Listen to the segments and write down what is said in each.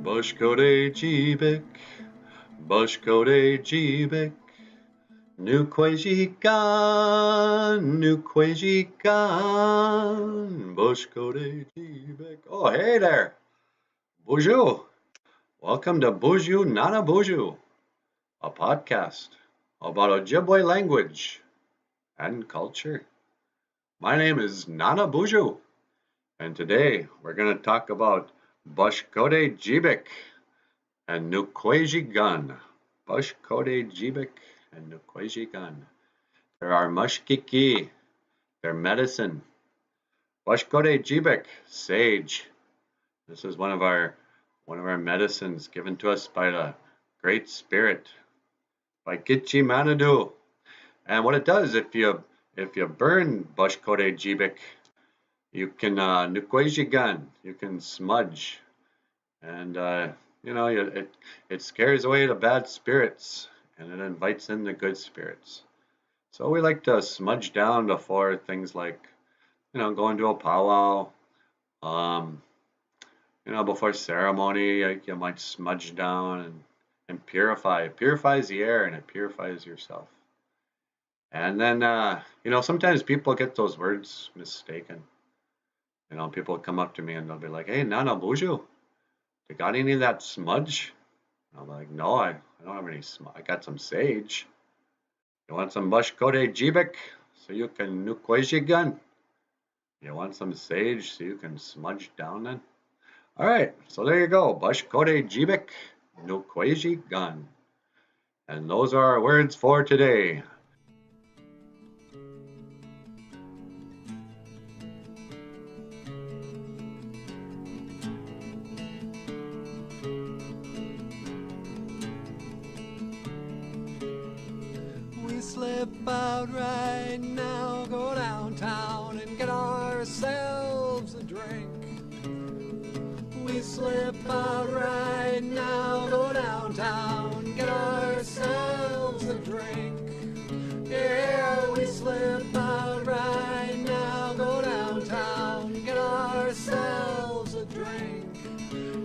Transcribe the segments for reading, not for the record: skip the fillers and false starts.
Boşkode cibik, boşkode cibik, nukwejigan, boşkode cibik. Oh, hey there, Boozhoo. Welcome to Boozhoo Nana Boozhoo, a podcast about Ojibwe language and culture. My name is Nana Boozhoo, and today we're going to talk about Boşkode cibik and Nukwejigan. Bushkode Jibik and Nukwejigan. There are mushkiki, they're medicine. Bushkode Jibik, sage. This is one of our medicines given to us by the Great Spirit, by Gitchi Manadu. And what it does, if you burn Bushkode Jibik, you can Nukwejigan, you can smudge, and it scares away the bad spirits and it invites in the good spirits. So we like to smudge down before things like, going to a powwow, um, before ceremony, like you might smudge down and purify. It purifies the air and it purifies yourself. And then, sometimes people get those words mistaken. People come up to me and they'll be like, "Hey, Nana Boozhoo, you got any of that smudge?" I'm like, "No, I don't have any smudge. I got some sage. You want some Bushkode Jibik so you can Nukwejigan? You want some sage so you can smudge down then?" All right, so there you go. Bushkode Jibik Nukwejigan. And those are our words for today. We slip out right now, go downtown and get ourselves a drink. We slip out right now, go downtown, get ourselves a drink. Yeah, we slip out right now, go downtown, get ourselves a drink.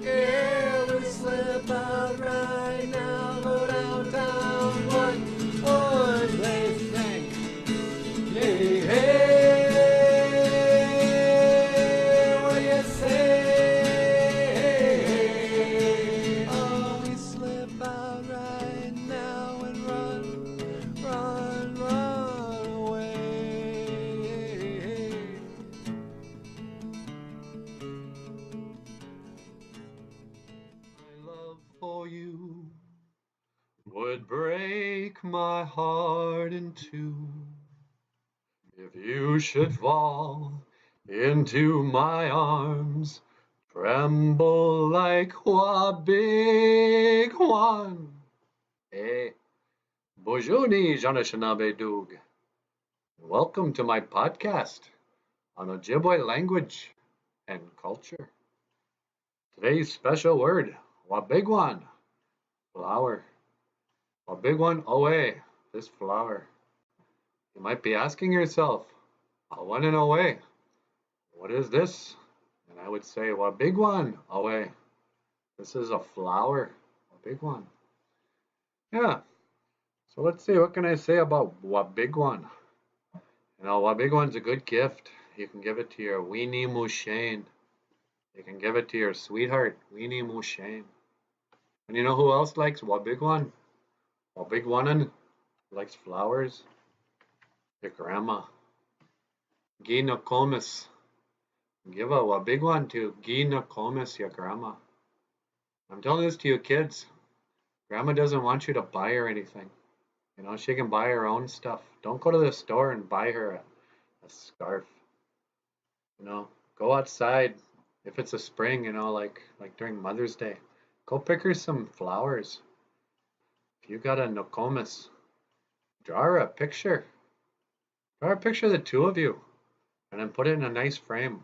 Yeah, we slip out right now, go downtown. What would they think? Hey, hey, what do you say? Oh, we slip out right now and run away. My love for you would break my heart in two if you should fall into my arms, tremble like a big one. Hey, Bojuni Janashinabe Dug. Welcome to my podcast on Ojibwe language and culture. Today's special word, wabigwan, flower. Wabigwan away, this flower. You might be asking yourself, "Awan and away, what is this?" And I would say, "Wabigwan away. This is a flower, a big one." Yeah. So let's see, what can I say about Wabigwan? Wabigwan's a good gift. You can give it to your weenie Mushane. You can give it to your sweetheart, weenie Mushane. And you know who else likes Wabigwan? Wabigwanan likes flowers. Your grandma. Gina Comis. Give a big one to Gina Comis, your grandma. I'm telling this to you kids. Grandma doesn't want you to buy her anything. She can buy her own stuff. Don't go to the store and buy her a scarf. Go outside. If it's a spring, like during Mother's Day, go pick her some flowers. If you got a Nokomis, draw her a picture. Draw a picture of the two of you and then put it in a nice frame.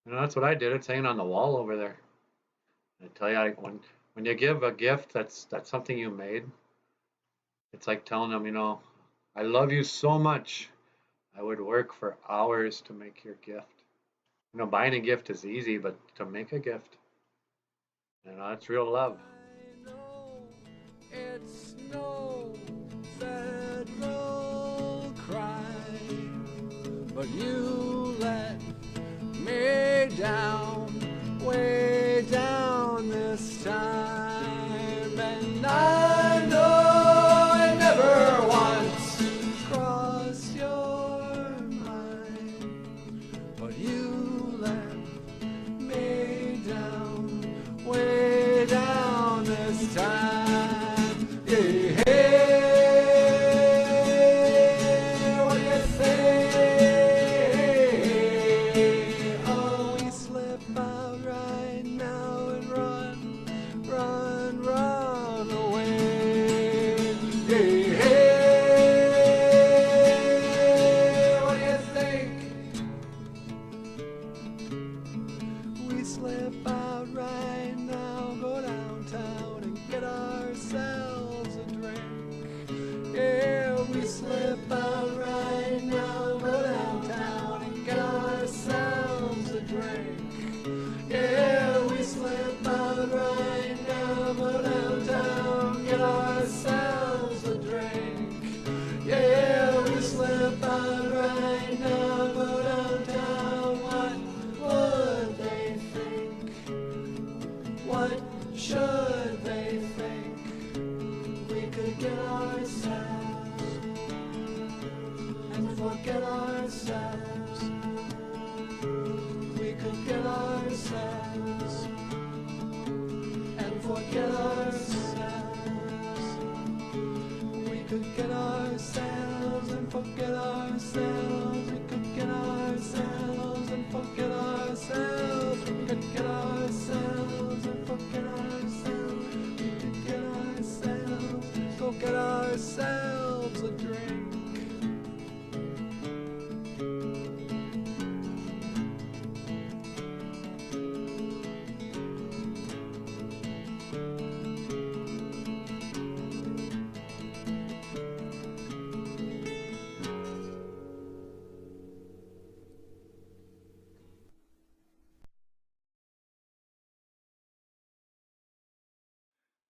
That's what I did. It's hanging on the wall over there. I tell you, when you give a gift that's something you made, it's like telling them, "I love you so much. I would work for hours to make your gift." Buying a gift is easy, but to make a gift, That's real love. I know it's no federal crime, but you let me down, way down this time, and I know I never once crossed your mind, but you let me down, way down this time. Yeah, hey, what do you say? Oh, we slip out right now and run away. Yeah, hey, what do you think? We slip out right now, go downtown and get ourselves a drink. Yeah, we slip out right now, go downtown and get ourselves a drink. Yeah, we slip out right now, go downtown, get ourselves a drink. Yeah, we slip out right now, go downtown. What would they think? What should they think? We could get ourselves and forget ourselves. We could get ourselves and forget ourselves. We could get ourselves and forget ourselves. We could get ourselves and forget ourselves. We could get ourselves and forget ourselves. We could get ourselves, go get ourselves a drink.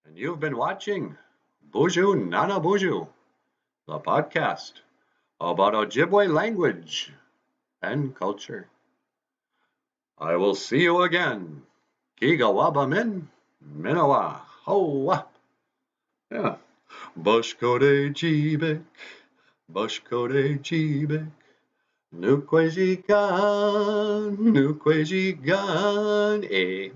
And you've been watching Boozhoo Nana Boozhoo, the podcast about Ojibwe language and culture. I will see you again. Kiga min, minawa, hoa. Yeah. Bushkode jibek, bushkode jibek. Nukwejigan, nukwejigan, eh.